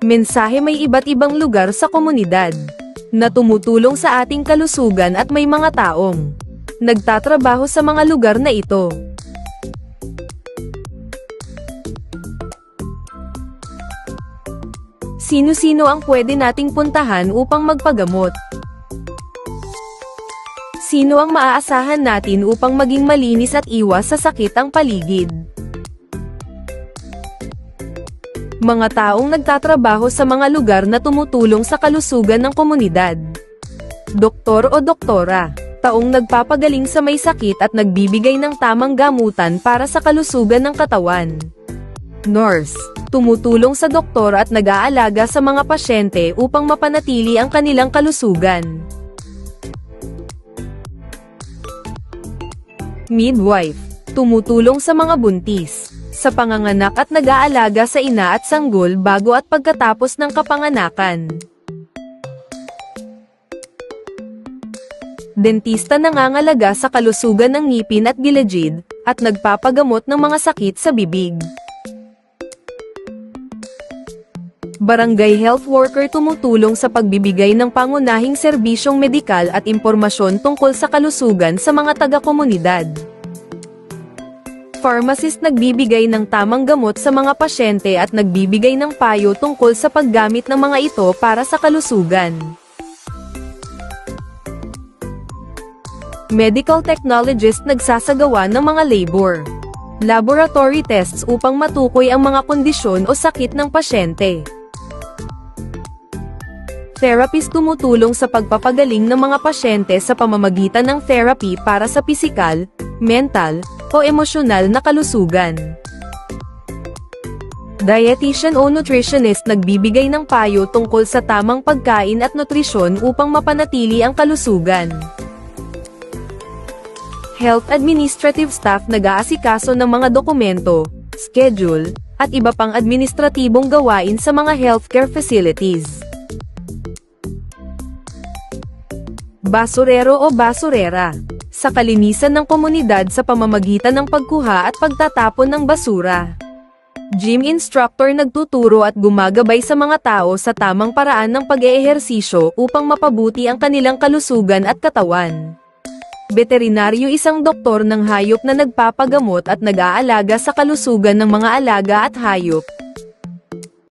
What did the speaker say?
Mensahe: may iba't ibang lugar sa komunidad na tumutulong sa ating kalusugan at may mga taong nagtatrabaho sa mga lugar na ito. Sino-sino ang pwede nating puntahan upang magpagamot? Sino ang maaasahan natin upang maging malinis at iwas sa sakit ang paligid? Mga taong nagtatrabaho sa mga lugar na tumutulong sa kalusugan ng komunidad. Doktor o doktora, taong nagpapagaling sa may sakit at nagbibigay ng tamang gamutan para sa kalusugan ng katawan. Nurse, tumutulong sa doktor at nag-aalaga sa mga pasyente upang mapanatili ang kanilang kalusugan. Midwife, tumutulong sa mga buntis, sa panganganak at nag-aalaga sa ina at sanggol bago at pagkatapos ng kapanganakan. Dentista, nangangalaga sa kalusugan ng ngipin at gilagid, at nagpapagamot ng mga sakit sa bibig. Barangay health worker, tumutulong sa pagbibigay ng pangunahing serbisyong medikal at impormasyon tungkol sa kalusugan sa mga taga-komunidad. Pharmacist, nagbibigay ng tamang gamot sa mga pasyente at nagbibigay ng payo tungkol sa paggamit ng mga ito para sa kalusugan. Medical technologist, nagsasagawa ng mga laboratory tests upang matukoy ang mga kondisyon o sakit ng pasyente. Therapist, tumutulong sa pagpapagaling ng mga pasyente sa pamamagitan ng therapy para sa pisikal, mental, o emosyonal na kalusugan. Dietitian o nutritionist, nagbibigay ng payo tungkol sa tamang pagkain at nutrisyon upang mapanatili ang kalusugan. Health administrative staff, nag-aasikaso ng mga dokumento, schedule, at iba pang administratibong gawain sa mga healthcare facilities. Basurero o basurera, sa kalinisan ng komunidad sa pamamagitan ng pagkuha at pagtatapon ng basura. Gym instructor, nagtuturo at gumagabay sa mga tao sa tamang paraan ng pag-eehersisyo upang mapabuti ang kanilang kalusugan at katawan. Veterinaryo, isang doktor ng hayop na nagpapagamot at nag-aalaga sa kalusugan ng mga alaga at hayop,